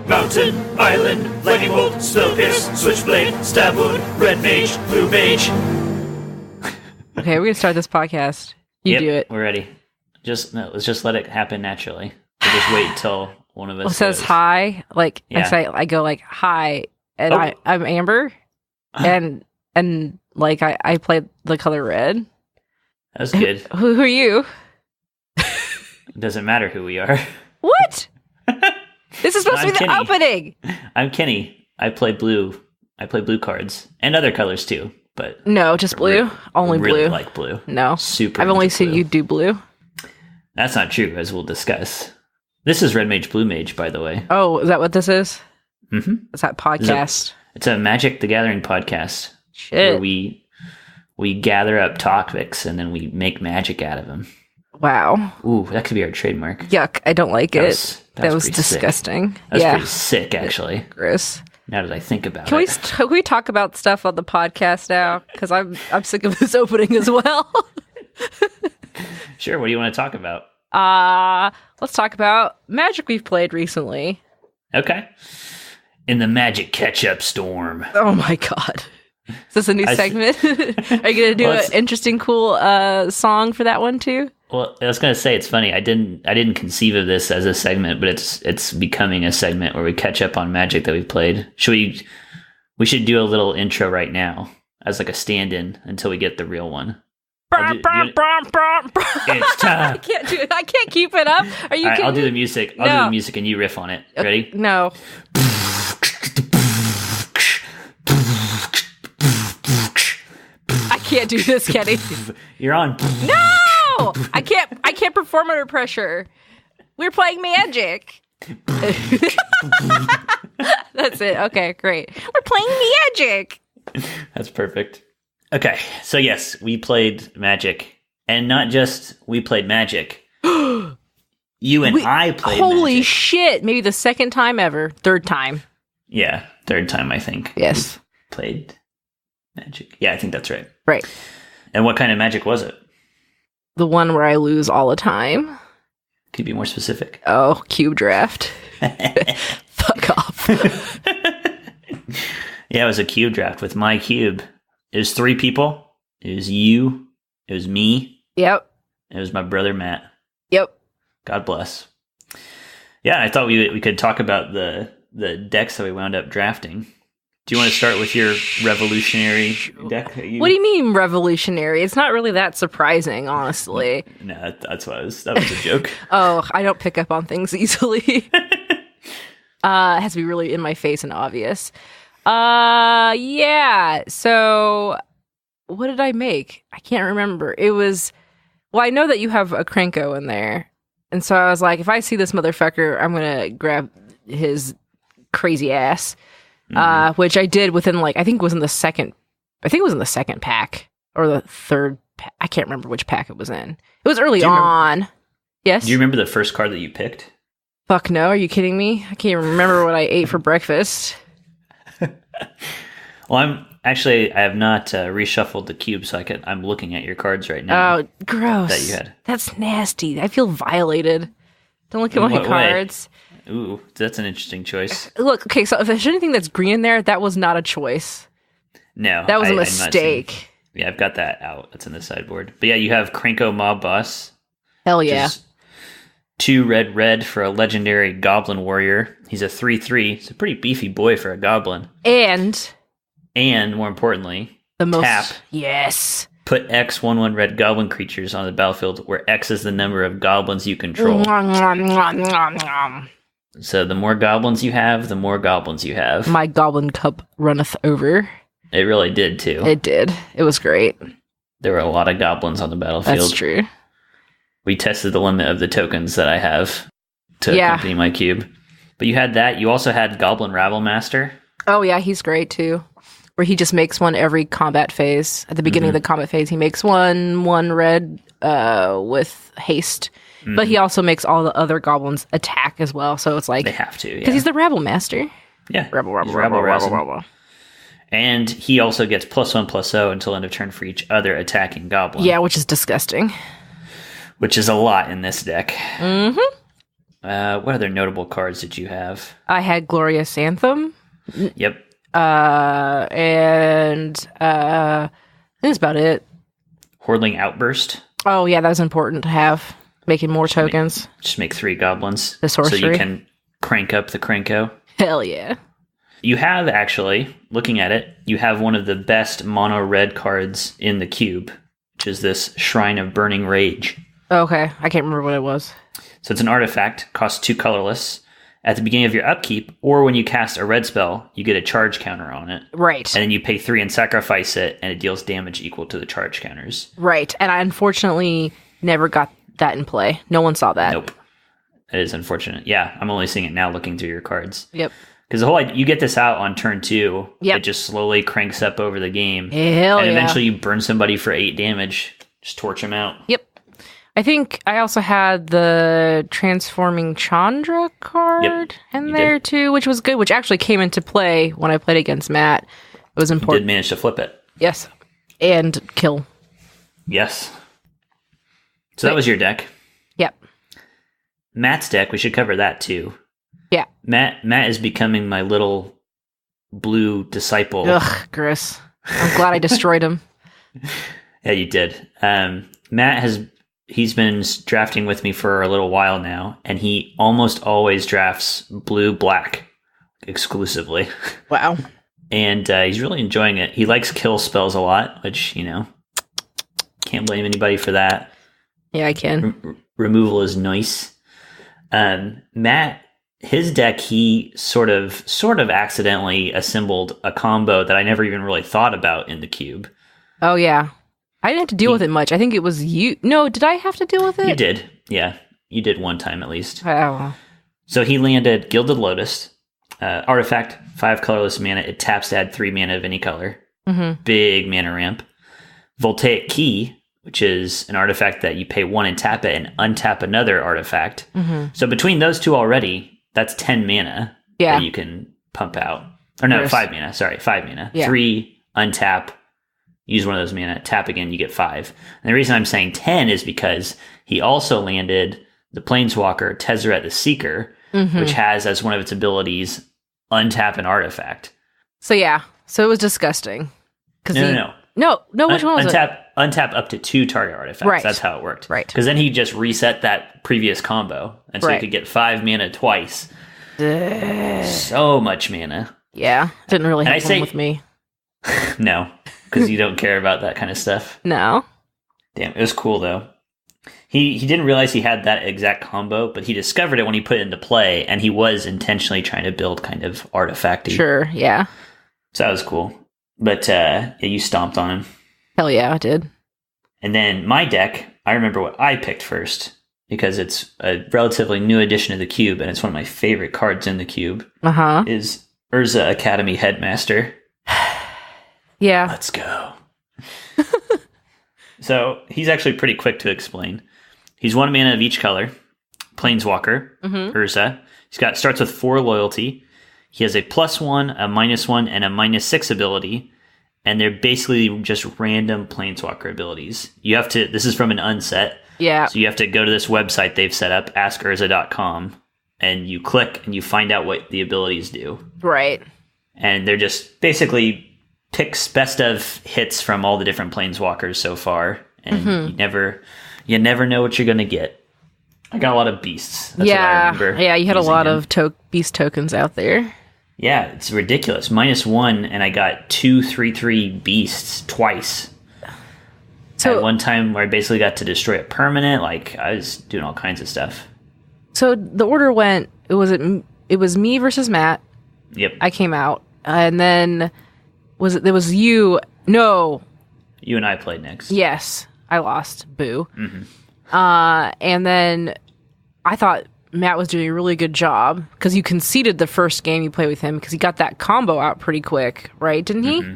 Mountain, Island, Lightning Bolt, Spell Pierce, Switchblade, Stab Wound, Red Mage, Blue Mage. Okay, we're gonna start this podcast. You do it. We're ready. Let's just let it happen naturally. We'll just wait until one of us says hi. Like I go like hi, and I'm Amber, and like I play the color red. That was good. Who are you? It doesn't matter who we are. What? This is supposed to be the opening. I'm Kenny. I play blue. I play blue cards and other colors too, but no, just blue. Only really blue. Like blue. No, super. I've only seen you do blue. That's not true, as we'll discuss. This is Red Mage, Blue Mage, by the way. Oh, is that what this is? Mm-hmm. Is that podcast? It's a Magic the Gathering podcast. Shit. Where we gather up topics and then we make magic out of them. Wow. Ooh, that could be our trademark. Yuck, I don't like it. That was disgusting. That's pretty sick, actually. Gross. Now that I think about Can we talk about stuff on the podcast now? Because I'm sick of this opening as well. Sure, what do you want to talk about? Let's talk about Magic we've played recently. Okay. In the Magic Catch-Up Storm. Oh my god. Is this a new segment? Are you going to do an interesting, cool song for that one too? Well, I was going to say, it's funny. I didn't conceive of this as a segment, but it's becoming a segment where we catch up on Magic that we've played. We should do a little intro right now as like a stand-in until we get the real one. It's time. I can't do it. I can't keep it up. Are you kidding? I'll do the music. I'll do the music and you riff on it. Ready? No. I can't do this, Kenny. You're on. No! I can't perform under pressure. We're playing Magic. That's it. Okay, great. We're playing Magic. That's perfect. Okay, so yes, we played Magic. And not just we played Magic. You and I played Holy Magic. shit. Maybe the second time ever. Third time. Yeah, third time, I think. Yes. Played Magic. Yeah, I think that's right. Right. And what kind of Magic was it? The one where I lose all the time. Could you be more specific? Oh, cube draft. Fuck off. Yeah, it was a cube draft with my cube. It was 3 people. It was you. It was me. Yep. It was my brother, Matt. Yep. God bless. Yeah, I thought we could talk about the decks that we wound up drafting. Do you want to start with your revolutionary deck? What do you mean revolutionary? It's not really that surprising, honestly. No, that was a joke. Oh, I don't pick up on things easily. It has to be really in my face and obvious. Yeah. So, what did I make? I can't remember. It was, well, I know that you have a Krenko in there. And so I was like, if I see this motherfucker, I'm going to grab his crazy ass. Which I did within I think it was in the second pack or the third pack. I can't remember which pack it was in. It was early on. Yes. Do you remember the first card that you picked? Fuck no. Are you kidding me? I can't remember what I ate for breakfast. Well, I have not reshuffled the cube, so I'm looking at your cards right now. Oh, gross. That you had. That's nasty. I feel violated. Don't look at my cards. Ooh, that's an interesting choice. Look, okay, so if there's anything that's green in there, that was not a choice. No. That was a mistake. Yeah, I've got that out. That's in the sideboard. But yeah, you have Krenko Mob Boss. Hell yeah. 2 red for a legendary Goblin Warrior. He's a 3/3. He's a pretty beefy boy for a Goblin. And more importantly, tap. Yes. Put X 1/1 red Goblin creatures on the battlefield, where X is the number of goblins you control. So the more goblins you have, the more goblins you have. My goblin cup runneth over. It really did, too. It did. It was great. There were a lot of goblins on the battlefield. That's true. We tested the limit of the tokens that I have to accompany my cube. But you had that. You also had Goblin Rabble Master. Oh, yeah, he's great, too. Where he just makes one every combat phase. At the beginning of the combat phase, he makes one red with haste. Mm-hmm. But he also makes all the other goblins attack as well. So it's like... They have to, yeah. Because he's the Rabble Master. Yeah. Rabble. And he also gets +1/+0 until end of turn for each other attacking goblin. Yeah, which is disgusting. Which is a lot in this deck. Mm-hmm. What other notable cards did you have? I had Glorious Anthem. Yep. And I think that's about it. Hordling Outburst. Oh, yeah, that was important to have. Making more tokens. Just make 3 goblins. The sorcery. So you can crank up the Cranko. Hell yeah. You have, actually, looking at it, you have one of the best mono red cards in the cube, which is this Shrine of Burning Rage. Okay, I can't remember what it was. So it's an artifact, costs 2 colorless. At the beginning of your upkeep, or when you cast a red spell, you get a charge counter on it. Right. And then you pay 3 and sacrifice it, and it deals damage equal to the charge counters. Right, and I unfortunately never got that in play. No one saw that. Nope. That is unfortunate. Yeah, I'm only seeing it now looking through your cards. Yep. Because the whole you get this out on turn 2, yep. It just slowly cranks up over the game. Hell and eventually you burn somebody for 8 damage. Just torch them out. Yep. I think I also had the Transforming Chandra card in there too, which was good, which actually came into play when I played against Matt. It was important. You did manage to flip it. Yes. And kill. Yes. So that was your deck. Yep. Matt's deck, we should cover that too. Yeah. Matt is becoming my little blue disciple. Ugh, gross. I'm glad I destroyed him. Yeah, you did. He's been drafting with me for a little while now, and he almost always drafts blue-black exclusively. Wow. And he's really enjoying it. He likes kill spells a lot, which, can't blame anybody for that. Yeah, I can. Removal is nice. Matt, his deck, he sort of accidentally assembled a combo that I never even really thought about in the cube. Oh, yeah. I didn't have to deal with it much. I think it was you. No, did I have to deal with it? You did. Yeah. You did one time at least. Oh. So he landed Gilded Lotus, artifact, 5 colorless mana. It taps to add 3 mana of any color. Mm-hmm. Big mana ramp. Voltaic Key, which is an artifact that you pay 1 and tap it and untap another artifact. Mm-hmm. So between those two already, that's 10 mana that you can pump out. Or no, 5 mana. Sorry, 5 mana. Yeah. 3, untap, use one of those mana, tap again, you get 5. And the reason I'm saying 10 is because he also landed the Planeswalker Tezzeret the Seeker, which has as one of its abilities, untap an artifact. So yeah, so it was disgusting. No, which one was it? Untap up to 2 target artifacts. Right. That's how it worked. Right. Because then he just reset that previous combo, and so he could get 5 mana twice. So much mana. Yeah, didn't really happen with me. No, because you don't care about that kind of stuff. No. Damn, it was cool though. He didn't realize he had that exact combo, but he discovered it when he put it into play, and he was intentionally trying to build kind of artifacty. Sure, yeah. So that was cool. But you stomped on him. Hell yeah, I did. And then my deck, I remember what I picked first, because it's a relatively new addition to the cube, and it's one of my favorite cards in the cube. Is Urza Academy Headmaster. Yeah. Let's go. So he's actually pretty quick to explain. He's 1 mana of each color. Planeswalker, Urza. Starts with 4 loyalty. He has a +1, a -1, and a -6 ability. And they're basically just random Planeswalker abilities. This is from an unset. Yeah. So you have to go to this website they've set up, askurza.com, and you click and you find out what the abilities do. Right. And they're just basically picks best of hits from all the different Planeswalkers so far. And you never know what you're going to get. I got a lot of beasts. That's what I remember. Yeah, you had a lot of beast tokens out there. Yeah, it's ridiculous. -1, and I got 2 3/3 beasts twice. So at one time where I basically got to destroy a permanent, I was doing all kinds of stuff. So the order went, it was me versus Matt. Yep. I came out. And then there was you. No. You and I played next. Yes. I lost. Boo. Mm-hmm. And then I thought Matt was doing a really good job because you conceded the first game you played with him because he got that combo out pretty quick, right? Didn't he? Mm-hmm.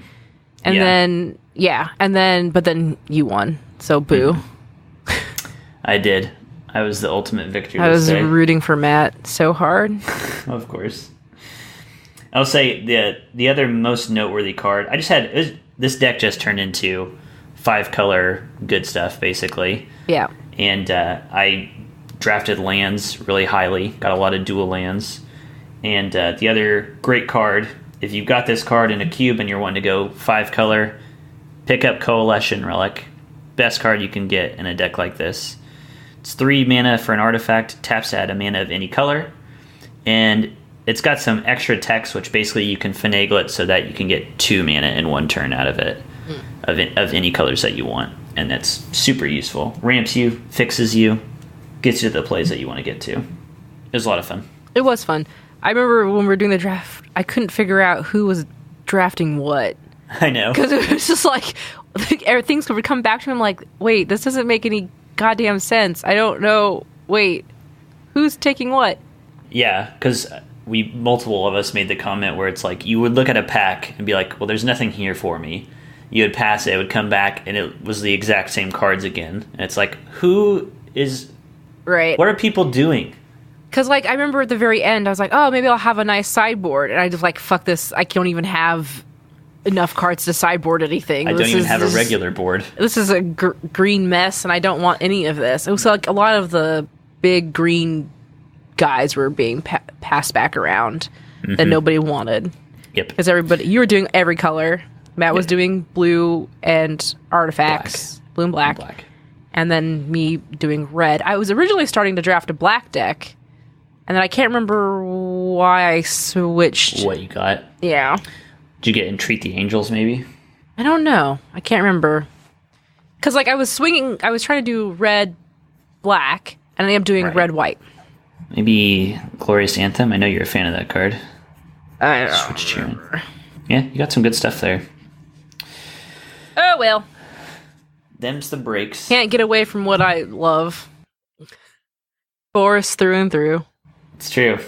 And then, but then you won. So boo. Mm-hmm. I did. I was the ultimate victor. I was rooting for Matt so hard. Of course. I'll say the other most noteworthy card. This deck just turned into 5 color good stuff basically. Yeah. And I drafted lands really highly. Got a lot of dual lands. And the other great card, if you've got this card in a cube and you're wanting to go 5 color, pick up Coalition Relic. Best card you can get in a deck like this. It's 3 mana for an artifact, taps to add a mana of any color, and it's got some extra text, which basically you can finagle it so that you can get 2 mana in 1 turn out of it, of any colors that you want, and that's super useful. Ramps you, fixes you, gets you to the plays that you want to get to. It was a lot of fun. It was fun. I remember when we were doing the draft, I couldn't figure out who was drafting what. I know. Because it was just like things would come back to me. I'm like, wait, this doesn't make any goddamn sense. I don't know. Wait, who's taking what? Yeah, because multiple of us made the comment where it's like you would look at a pack and be like, well, there's nothing here for me. You would pass it, would come back, and it was the exact same cards again. And it's like, who is... Right. What are people doing? Because, like, I remember at the very end, I was like, oh, maybe I'll have a nice sideboard. And I just like, fuck this. I don't even have enough cards to sideboard anything. I don't even have a regular board. This is a green mess, and I don't want any of this. It was like a lot of the big green guys were being passed back around that nobody wanted. Yep. Because you were doing every color. Matt was doing blue and artifacts. Blue and black. And then me doing red. I was originally starting to draft a black deck, and then I can't remember why I switched. What you got? Yeah. Did you get Entreat the Angels, maybe? I don't know. I can't remember. Because, like, I was trying to do red, black, and I am doing red, white. Maybe Glorious Anthem? I know you're a fan of that card. I don't remember. Yeah, you got some good stuff there. Oh, well. Them's the breaks. Can't get away from what I love. Boris through and through. It's true.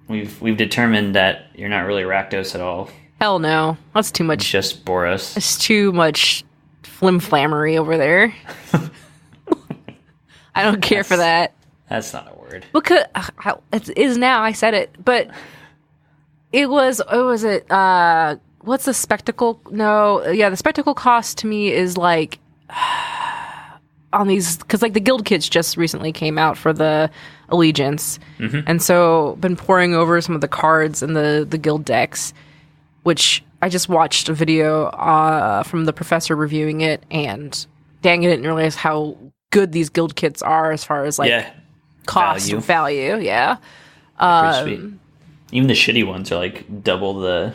We've determined that you're not really Rakdos at all. Hell no. That's too much. Just Boros. It's too much flimflammery over there. I don't care for that. That's not a word. Because it is now. I said it, but it was. What's the spectacle? No, yeah, the spectacle cost to me is like on these, because like the Guild Kits just recently came out for the Allegiance, and so been poring over some of the cards in the Guild decks, which I just watched a video from the professor reviewing it, and dang, I didn't realize how good these Guild Kits are as far as like cost value. Yeah, pretty sweet. Even the shitty ones are like double the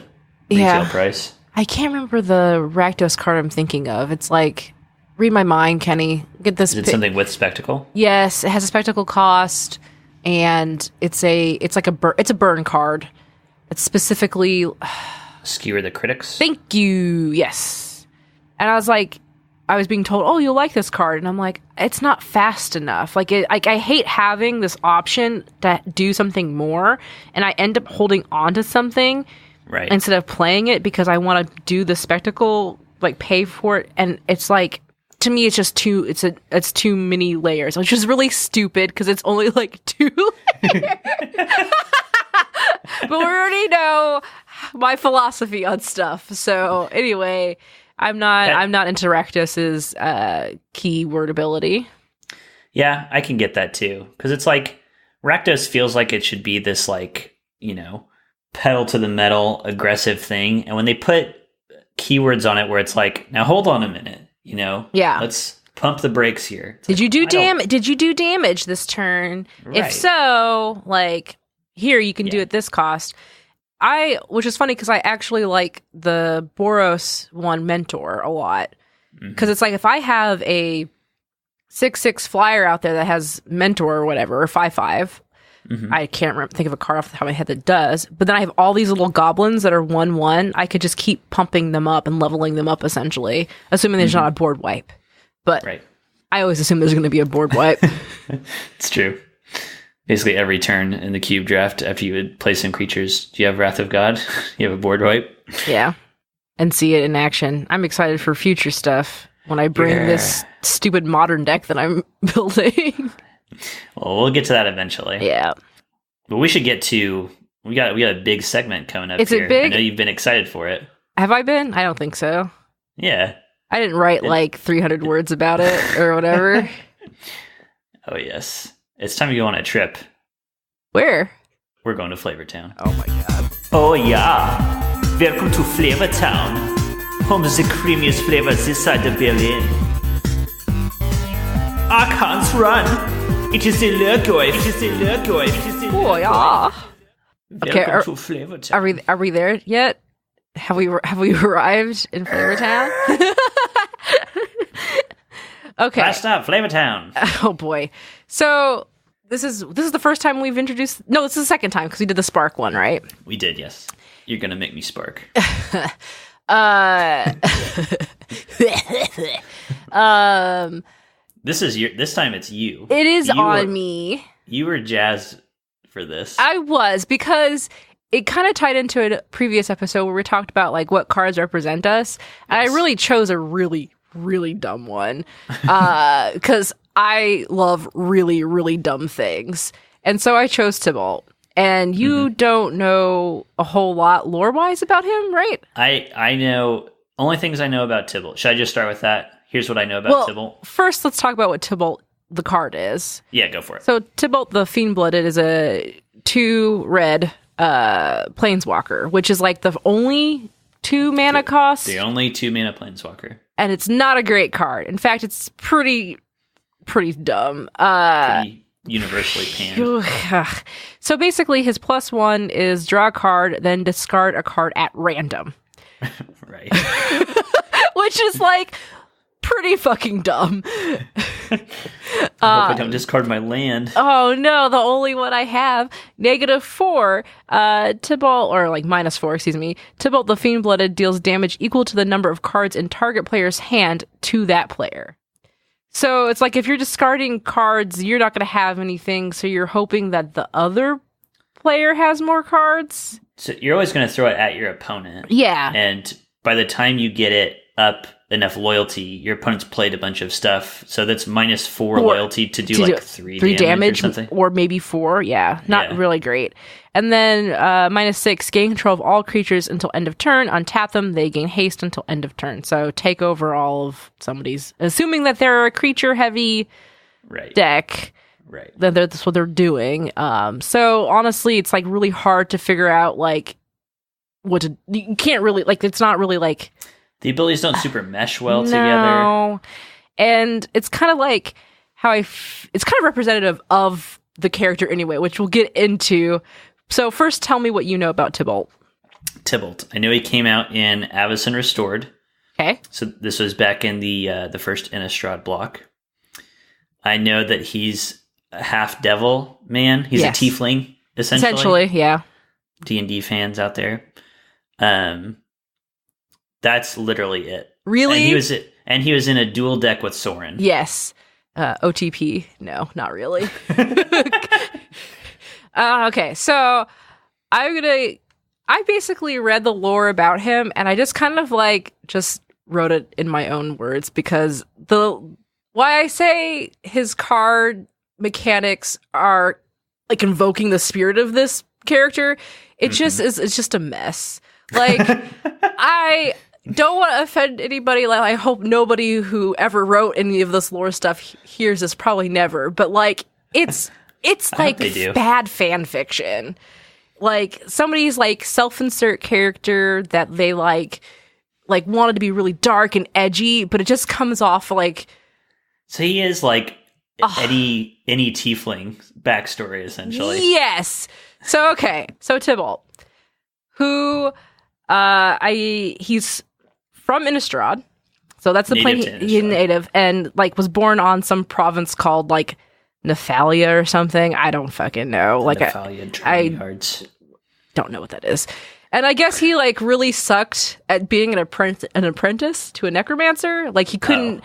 retail price. I can't remember the Rakdos card I'm thinking of. It's like, read my mind, Kenny. Get this. Is it something with spectacle? Yes, it has a spectacle cost, and it's a burn card. It's specifically Skewer the Critics. Thank you. Yes, and I was being told, oh, you'll like this card, and I'm like, it's not fast enough. Like I hate having this option to do something more, and I end up holding on to something. Right. Instead of playing it because I want to do the spectacle, like pay for it, and it's like, to me, it's just it's too many layers, which is really stupid because it's only like 2 layers. But we already know my philosophy on stuff. So anyway, I'm not into Rakdos's keyword ability. Yeah, I can get that too, because it's like Rakdos feels like it should be this, like, you know, pedal to the metal aggressive thing, and when they put keywords on it where it's like, now hold on a minute, you know, let's pump the brakes here. Did you do damage this turn? Right. If so, like, here you can do it this cost. Which is funny because I actually like the Boros one, Mentor, a lot, because it's like, if I have a 6/6 flyer out there that has Mentor or whatever, or 5/5. I can't think of a card off the top of my head that does, but then I have all these little goblins that are 1/1. I could just keep pumping them up and leveling them up, essentially, assuming there's not a board wipe. But I always assume there's going to be a board wipe. It's true. Basically every turn in the cube draft, after you would play some creatures, do you have Wrath of God? You have a board wipe? Yeah. And see it in action. I'm excited for future stuff when I bring this stupid modern deck that I'm building. Well, we'll get to that eventually. Yeah. But we should get to... We got a big segment coming up. Is it big? I know you've been excited for it. Have I been? I don't think so. Yeah. I didn't write like 300 words about it or whatever. Oh, yes. It's time to go on a trip. Where? We're going to Flavortown. Oh my god. Oh yeah, welcome to Flavortown, home of the creamiest flavors this side of Berlin. I can't run. It is the Lurgoy. It is the Lurgoy. It is the Oh yeah. Okay, Welcome to Flavortown. Are we there yet? Have we arrived in Flavortown? Okay. Last stop, Flavortown. Oh boy. So this is the first time we've introduced. No, this is the second time because we did the Spark one, right? We did, yes. You're gonna make me spark. This time it's you. It is on me. You were jazzed for this. I was, because it kind of tied into a previous episode where we talked about like what cards represent us. And I really chose a really, really dumb one because I love really, really dumb things. And so I chose Tibalt. And you don't know a whole lot lore-wise about him, right? I know only things I know about Tibalt. Should I just start with that? Here's what I know about Tibalt. First, let's talk about what Tibalt the card is. Yeah, go for it. So Tibalt the Fiend-Blooded is a 2-red planeswalker, which is like the only 2 mana cost. The only 2 mana planeswalker. And it's not a great card. In fact, it's pretty dumb. Pretty universally panned. So basically, his +1 is draw a card, then discard a card at random. Right. Which is like pretty fucking dumb. I hope I don't discard my land. Oh no, the only one I have. -4, Tibalt, or like -4, excuse me. Tibalt the Fiend-Blooded deals damage equal to the number of cards in target player's hand to that player. So it's like if you're discarding cards, you're not going to have anything, so you're hoping that the other player has more cards. So you're always going to throw it at your opponent. Yeah. And by the time you get it up enough loyalty, your opponent's played a bunch of stuff. So that's -4 loyalty to do like 3 damage or something. Or maybe 4. Yeah. Not really great. And then -6, gain control of all creatures until end of turn. Untap them. They gain haste until end of turn. So take over all of somebody's, assuming that they're a creature heavy deck. Right. Then that's what they're doing. So honestly, it's like really hard to figure out like what to. You can't really like. It's not really like the abilities don't super mesh well together. And it's kind of like how it's kind of representative of the character anyway, which we'll get into. So first, tell me what you know about Tibalt. Tibalt. I know he came out in Avacyn Restored. Okay. So this was back in the first Innistrad block. I know that he's a half devil man. He's a tiefling, essentially. Essentially, yeah. D&D fans out there. That's literally it. Really? And he was in a dual deck with Sorin. Yes. OTP. No, not really. Okay, so I basically read the lore about him, and I just kind of just wrote it in my own words, because why I say his card mechanics are like invoking the spirit of this character, it just is, it's just a mess. Like, I don't want to offend anybody. Like, I hope nobody who ever wrote any of this lore stuff hears this, probably never, but like, it's like bad fan fiction. Like, somebody's like self-insert character that they like wanted to be really dark and edgy, but it just comes off like. So he is like any tiefling backstory, essentially. Yes. So okay. So Tibalt, who he's from Innistrad, so that's the plane he's native, and like was born on some province called like Nephalia or something. I don't fucking know. Like I don't know what that is. And I guess he like really sucked at being an apprentice to a necromancer. Like he couldn't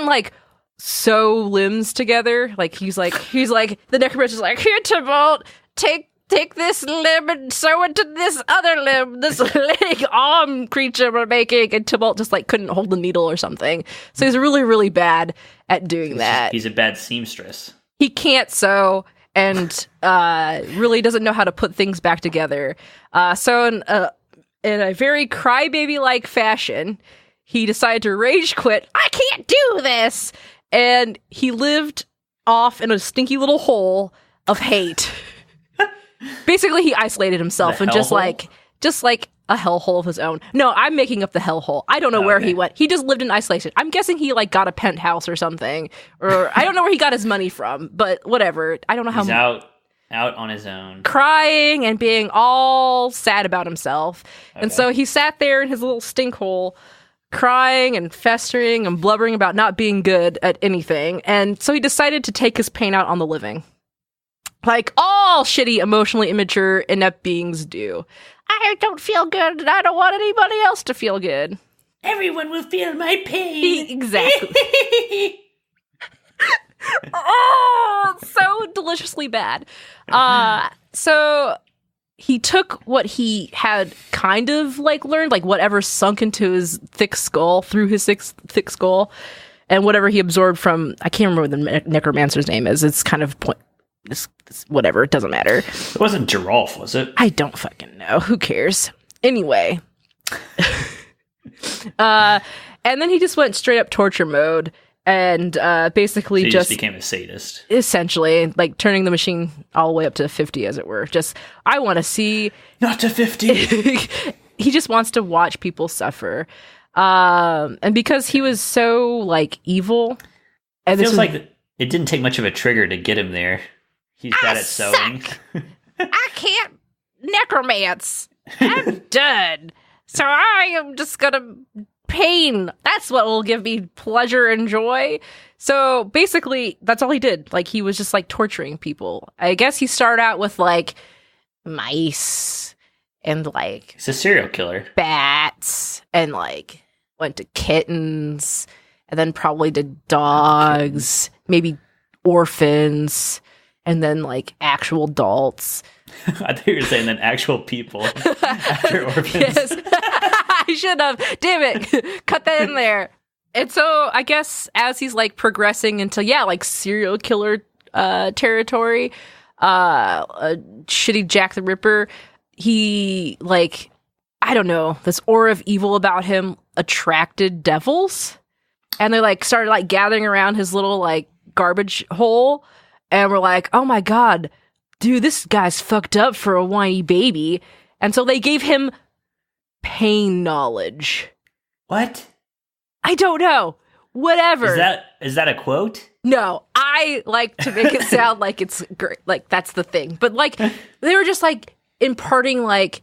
like sew limbs together. Like he's like the necromancer's like, here, Tibalt, take this limb and sew it to this other limb, this leg arm creature we're making. And Tibalt just like couldn't hold the needle or something. So he's really, really bad at doing that. He's a bad seamstress. He can't sew and really doesn't know how to put things back together. So in a very crybaby-like fashion, he decided to rage quit. I can't do this! And he lived off in a stinky little hole of hate. Basically, he isolated himself and just like a hellhole of his own. No, I'm making up the hellhole. I don't know where he went. He just lived in isolation. I'm guessing he like got a penthouse or something, or I don't know where he got his money from. But whatever. I don't know how. He's out on his own, crying and being all sad about himself. Okay. And so he sat there in his little stinkhole, crying and festering and blubbering about not being good at anything. And so he decided to take his pain out on the living. Like all shitty, emotionally immature, inept beings do. I don't feel good, and I don't want anybody else to feel good. Everyone will feel my pain. Exactly. Oh, so deliciously bad. So he took what he had kind of like learned, like whatever sunk into his thick skull, through his thick skull, and whatever he absorbed from, I can't remember what the necromancer's name is. It's kind of whatever, it doesn't matter. It wasn't Giralf, was it? I don't fucking know. Who cares? Anyway. And then he just went straight up torture mode and basically so he just became a sadist. Essentially, like turning the machine all the way up to 50, as it were. Just, I want to see... Not to 50! He just wants to watch people suffer. And because he was so, like, evil... It feels like it didn't take much of a trigger to get him there. He's bad at sewing. I can't necromance. I'm done. So I am just gonna pain. That's what will give me pleasure and joy. So basically, that's all he did. Like, he was just like torturing people. I guess he started out with like mice and like he's a serial killer. Bats and like went to kittens and then probably did dogs, maybe orphans. And then, like, actual adults. I thought you were saying then actual people after orphans. Yes. I should have. Damn it. Cut that in there. And so, I guess, as he's, like, progressing into, like, serial killer territory, shitty Jack the Ripper, he, like, I don't know, this aura of evil about him attracted devils. And they, like, started, like, gathering around his little, like, garbage hole. And we're like, oh my god, dude, this guy's fucked up for a whiny baby. And so they gave him pain knowledge. What? I don't know. Whatever. Is that a quote? No, I like to make it sound like it's great. Like, that's the thing. But, like, they were just, like, imparting, like,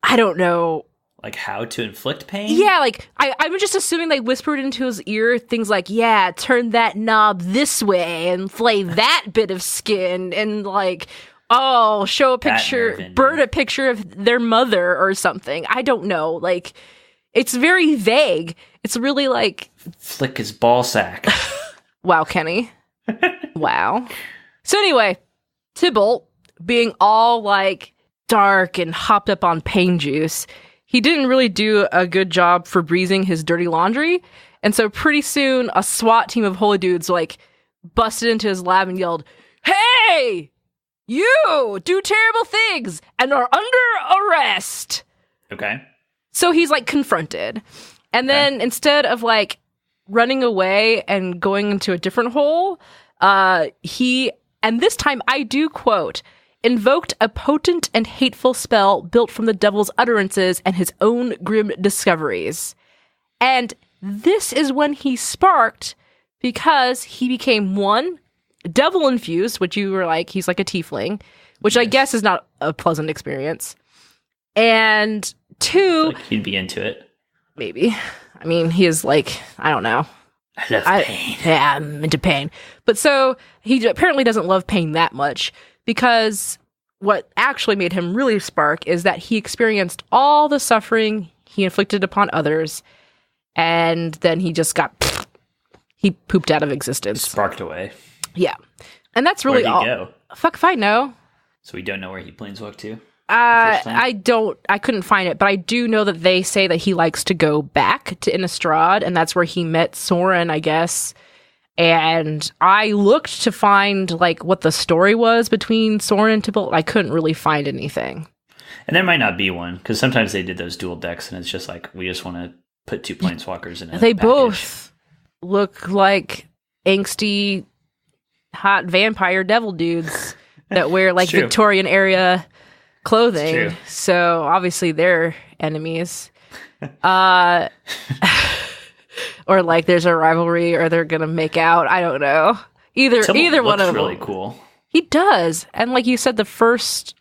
I don't know. Like how to inflict pain? Yeah, like, I'm just assuming they whispered into his ear things like, yeah, turn that knob this way and flay that bit of skin and, like, oh, show a picture, burn a picture of their mother or something. I don't know. Like, it's very vague. It's really like... Flick his ball sack. Wow, Kenny. Wow. So anyway, Tibalt, being all, like, dark and hopped up on pain juice... He didn't really do a good job for breezing his dirty laundry, and so pretty soon a SWAT team of holy dudes like busted into his lab and yelled, "Hey! You do terrible things and are under arrest!" Okay. So he's like confronted. And then instead of like running away and going into a different hole, he, and this time I do quote, invoked a potent and hateful spell built from the devil's utterances and his own grim discoveries. And this is when he sparked, because he became, one, devil-infused, which you were like, he's like a tiefling, which I guess is not a pleasant experience. And two... Like he'd be into it. Maybe. I mean, he is like, I don't know. I love pain. Yeah, I'm into pain. But so, he apparently doesn't love pain that much, because what actually made him really spark is that he experienced all the suffering he inflicted upon others, and then he just got... he pooped out of existence. Sparked away. Yeah. And that's really all. Where'd he go? Fuck if I know. So we don't know where he planeswalked to? I couldn't find it, but I do know that they say that he likes to go back to Innistrad, and that's where he met Sorin, I guess. And I looked to find, like, what the story was between Sorin and Tibalt. I couldn't really find anything. And there might not be one, because sometimes they did those dual decks, and it's just like, we just want to put two planeswalkers in a They package. both look like angsty hot vampire devil dudes that wear like True. Victorian era clothing. It's true. So obviously they're enemies. Or like there's a rivalry or they're gonna make out. I don't know. Either one of them. Really cool. He does. And like you said, the first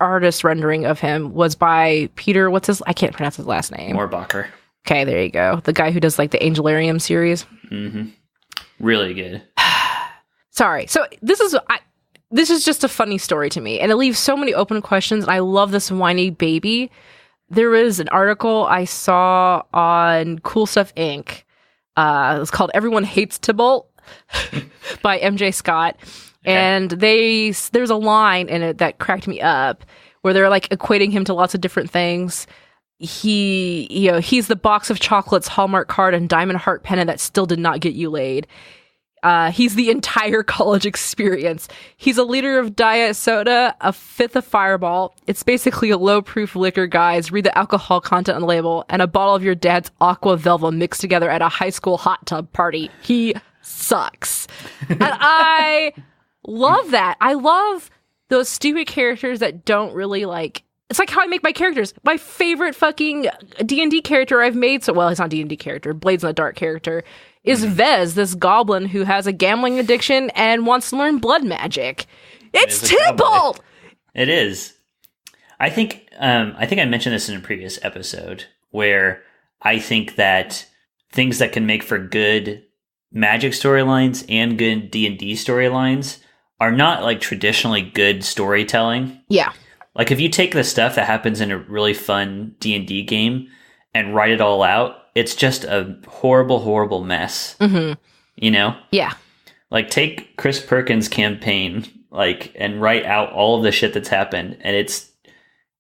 artist rendering of him was by Peter, I can't pronounce his last name. Morbacher. Okay, there you go. The guy who does like the Angelarium series. Mm-hmm. Really good. Sorry. So this is just a funny story to me, and it leaves so many open questions. And I love this whiny baby. There was an article I saw on Cool Stuff Inc. It's called "Everyone Hates Tibalt" by MJ Scott, and there's a line in it that cracked me up where they're like equating him to lots of different things. He's the box of chocolates, Hallmark card, and diamond heart pennant that still did not get you laid. He's the entire college experience. He's a liter of diet soda, a fifth of Fireball. It's basically a low-proof liquor, guys. Read the alcohol content on the label. And a bottle of your dad's Aqua Velva mixed together at a high school hot tub party. He sucks. And I love that. I love those stupid characters that don't really like... It's like how I make my characters. My favorite fucking D&D character I've made... So, well, he's not a D&D character. Blades in the Dark character... is Vez, this goblin who has a gambling addiction and wants to learn blood magic. It's Tibalt! It is. I think I mentioned this in a previous episode where I think that things that can make for good magic storylines and good D&D storylines are not like traditionally good storytelling. Yeah. Like if you take the stuff that happens in a really fun D&D game and write it all out, it's just a horrible, horrible mess. Mm-hmm. You know? Yeah. Like take Chris Perkins' campaign, like, and write out all of the shit that's happened, and it's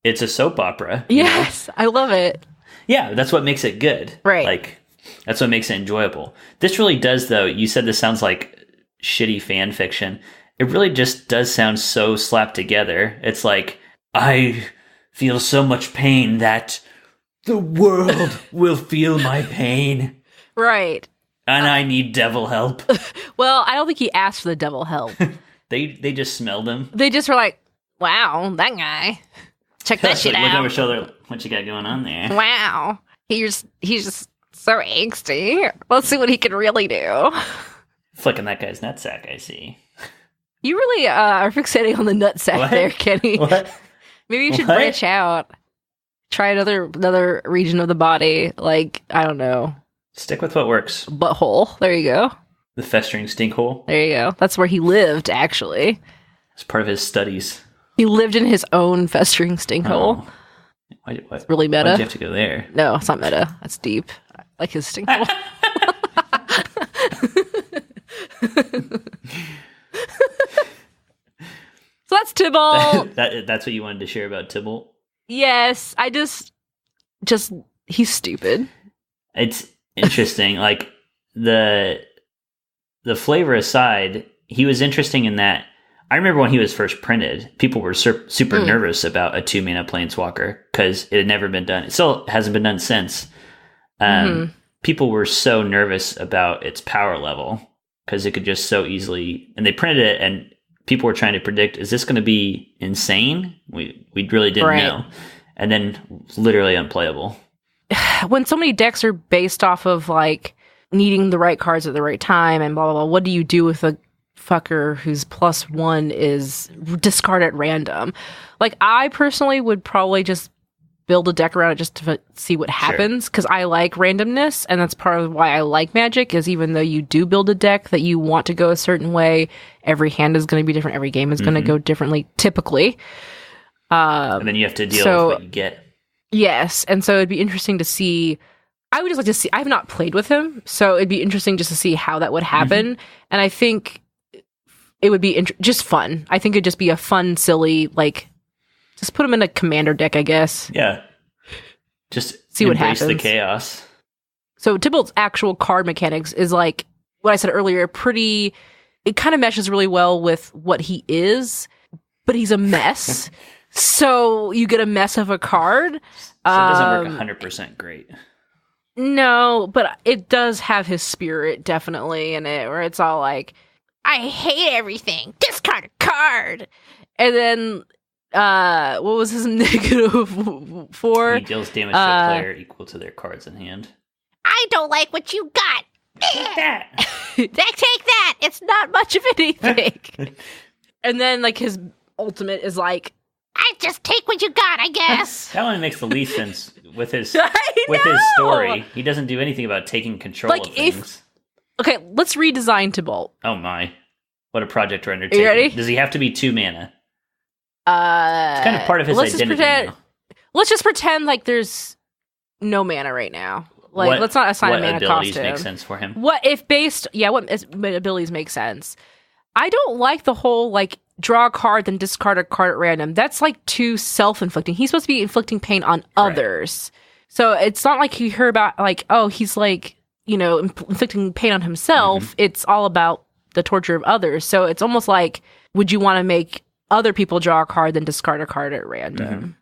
a soap opera. Yes, I love it. Yeah, that's what makes it good. Right. Like that's what makes it enjoyable. This really does, though. You said this sounds like shitty fan fiction. It really just does sound so slapped together. It's like, I feel so much pain that the world will feel my pain. Right. And I need devil help. Well, I don't think he asked for the devil help. They just smelled him. They just were like, wow, that guy. Check that shit Look out. over his shoulder. What you got going on there? Wow. He's just so angsty. Let's see what he can really do. Flicking that guy's nutsack, I see. You really are fixating on the nutsack there, Kenny. What? Maybe you should branch out. Try another region of the body. Like, I don't know. Stick with what works. Butthole. There you go. The festering stinkhole. There you go. That's where he lived, actually. It's part of his studies. He lived in his own festering stinkhole. Oh. Why, Really meta. Why'd you have to go there? No, it's not meta. That's deep. I like his stinkhole. So that's Tibalt. That's what you wanted to share about Tibalt? Yes, I just he's stupid. It's interesting. Like the flavor aside, he was interesting in that I remember when he was first printed, people were super nervous about a 2-mana planeswalker because it had never been done. It still hasn't been done since. People were so nervous about its power level because it could just so easily, and they printed it and people were trying to predict, is this going to be insane? We really didn't know. And then literally unplayable. When so many decks are based off of like needing the right cards at the right time and blah, blah, blah, what do you do with a fucker whose +1 is discard at random? Like I personally would probably just build a deck around it just to see what happens because I like randomness, and that's part of why I like Magic is even though you do build a deck that you want to go a certain way, every hand is going to be different, every game is going to go differently typically. And then you have to deal with what you get. Yes, and so it'd be interesting to see. I would just like to see. I have not played with him, so it'd be interesting just to see how that would happen. And I think it would be just fun. I think it'd just be a fun, silly, like, just put him in a commander deck, I guess. Yeah. Just see what happens. Embrace the chaos. So Tibalt's actual card mechanics is like what I said earlier. Pretty. It kind of meshes really well with what he is, but he's a mess. So you get a mess of a card. So it doesn't work 100% great. No, but it does have his spirit definitely in it, where it's all like, I hate everything. Discard a card. And then, what was his negative 4? He deals damage to a player equal to their cards in hand. I don't like what you got. Take that. Take that. It's not much of anything. And then, like, his ultimate is like, I just take what you got, I guess. That one makes the least sense with his his story. He doesn't do anything about taking control of things. Okay, let's redesign Tibalt. Oh my. What a project we're undertaking. You ready? Does he have to be 2 mana? It's kind of part of his identity now. Let's just pretend like there's no mana right now. Like, let's not assign a mana cost to him. What abilities make sense for him? What abilities make sense? I don't like the whole, like, draw a card, then discard a card at random. That's, like, too self-inflicting. He's supposed to be inflicting pain on others. So it's not like you hear about, like, oh, he's, like, you know, inflicting pain on himself. Mm-hmm. It's all about the torture of others. So it's almost like, would you want to make other people draw a card, then discard a card at random?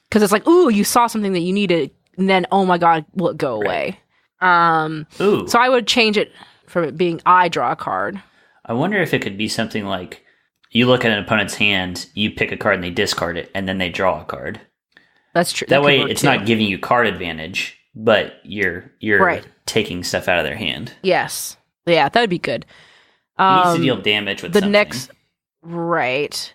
Because it's like, ooh, you saw something that you needed, and then, oh my god, will it go away? So I would change it from it being I draw a card. I wonder if it could be something like, you look at an opponent's hand, you pick a card and they discard it, and then they draw a card. That's true. That way, it's not giving you card advantage, but you're taking stuff out of their hand. Yes. Yeah, that would be good. He needs to deal damage with something. Right.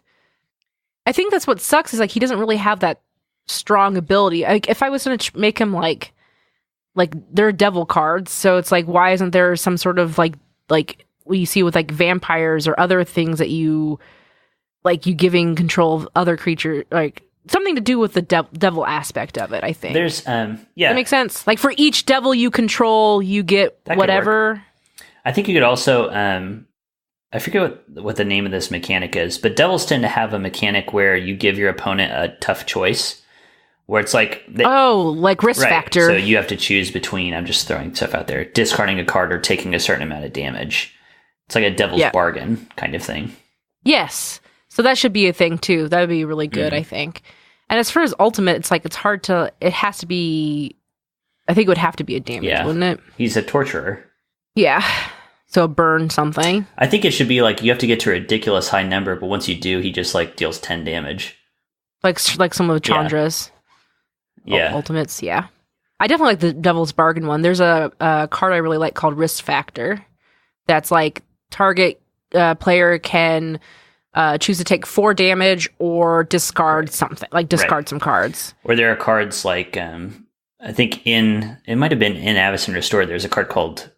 I think that's what sucks, is like he doesn't really have that strong ability. Like, if I was going to make him like they're devil cards, so it's like, why isn't there some sort of like what you see with like vampires or other things that you giving control of other creatures, like something to do with the devil aspect of it. I think there's that makes sense. Like, for each devil you control, you get whatever. I think you could also I forget what the name of this mechanic is, but devils tend to have a mechanic where you give your opponent a tough choice, where it's like like risk factor. So you have to choose between, I'm just throwing stuff out there, discarding a card or taking a certain amount of damage. It's like a devil's bargain kind of thing. Yes. So that should be a thing too. That would be really good, I think. And as for his ultimate, it's like, it has to be, I think it would have to be a damage, wouldn't it? He's a torturer. Yeah. So burn something. I think it should be like, you have to get to a ridiculous high number, but once you do, he just like deals 10 damage. Like some of Chandra's ultimates, yeah. I definitely like the Devil's Bargain one. There's a card I really like called Risk Factor. That's like, target player can choose to take 4 damage or discard something, like discard some cards. Or there are cards like, I think it might have been in Avacyn Restored, there's a card called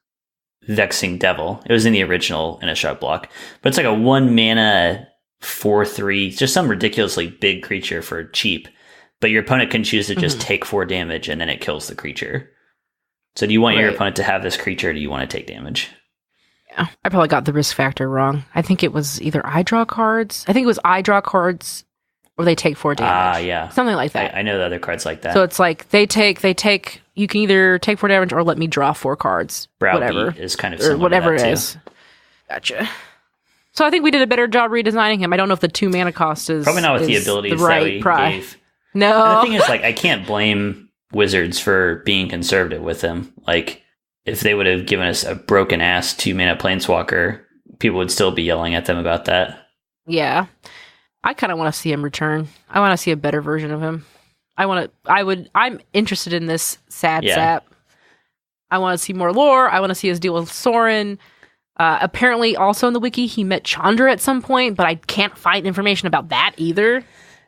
Vexing Devil. It was in the original in a shot block, but it's like a 1 mana 4/3, just some ridiculously big creature for cheap. But your opponent can choose to just take 4 damage and then it kills the creature. So do you want your opponent to have this creature, or do you want to take damage? Yeah, I probably got the risk factor wrong. I think it was either I draw cards. I think it was I draw cards, or they take 4 damage. Yeah. Something like that. I know the other cards like that. So it's like, they take, you can either take 4 damage or let me draw 4 cards. Whatever. Is kind of similar, or whatever to that it is. Gotcha. So I think we did a better job redesigning him. I don't know if the 2 mana cost is probably not with the abilities that we gave. No. And the thing is, like, I can't blame Wizards for being conservative with him. Like, if they would have given us a broken ass 2 mana planeswalker, people would still be yelling at them about that. Yeah. I kind of want to see him return. I want to see a better version of him. I'm interested in this sad sap. I want to see more lore. I want to see his deal with Sorin. Apparently, also in the wiki, he met Chandra at some point, but I can't find information about that either.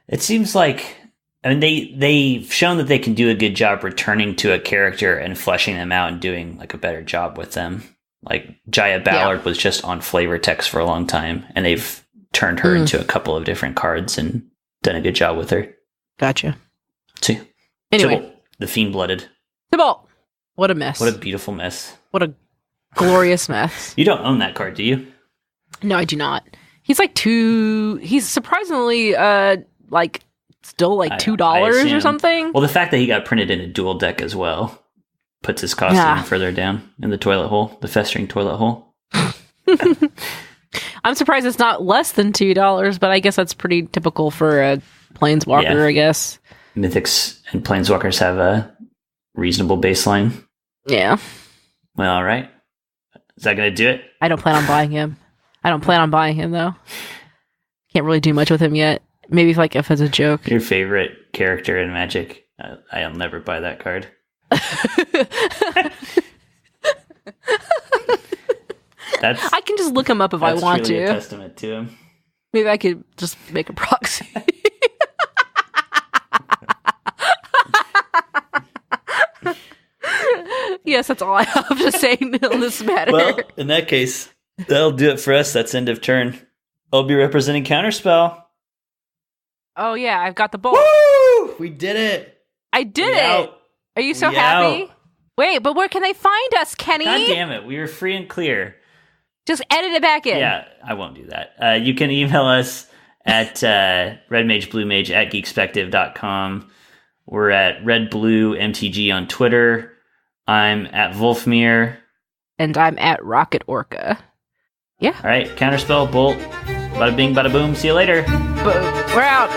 It seems like, I mean, they've shown that they can do a good job returning to a character and fleshing them out and doing like a better job with them. Like, Jaya Ballard was just on flavor text for a long time, and they've turned her into a couple of different cards and done a good job with her. Gotcha. See. Anyway. Tibalt, the Fiend-Blooded. Tibalt. What a mess. What a beautiful mess. What a glorious mess. You don't own that card, do you? No, I do not. He's like he's surprisingly like still like $2 or something. Well, the fact that he got printed in a dual deck as well puts his cost even further down in the toilet hole, the festering toilet hole. I'm surprised it's not less than $2, but I guess that's pretty typical for a planeswalker, I guess. Mythics and planeswalkers have a reasonable baseline. Yeah. Well, all right. Is that going to do it? I don't plan on buying him. I don't plan on buying him though. Can't really do much with him yet. Maybe if it's a joke. Your favorite character in Magic? I'll never buy that card. I can just look him up if I want to. That's to. a testament to him. Maybe I could just make a proxy. Yes, that's all I have to say on this matter. Well, in that case, that'll do it for us. That's end of turn. I'll be representing Counterspell. Oh yeah, I've got the bolt. Woo! We did it. I did it. Are you so happy? Out. Wait, but where can they find us, Kenny? God damn it. We were free and clear. Just edit it back in. Yeah, I won't do that. You can email us at redmagebluemage@geekspective.com. We're at redbluemtg on Twitter. I'm at Wolfmere. And I'm at Rocket Orca. Yeah. All right, Counterspell, Bolt. Bada bing, bada boom. See you later. Boom. We're out.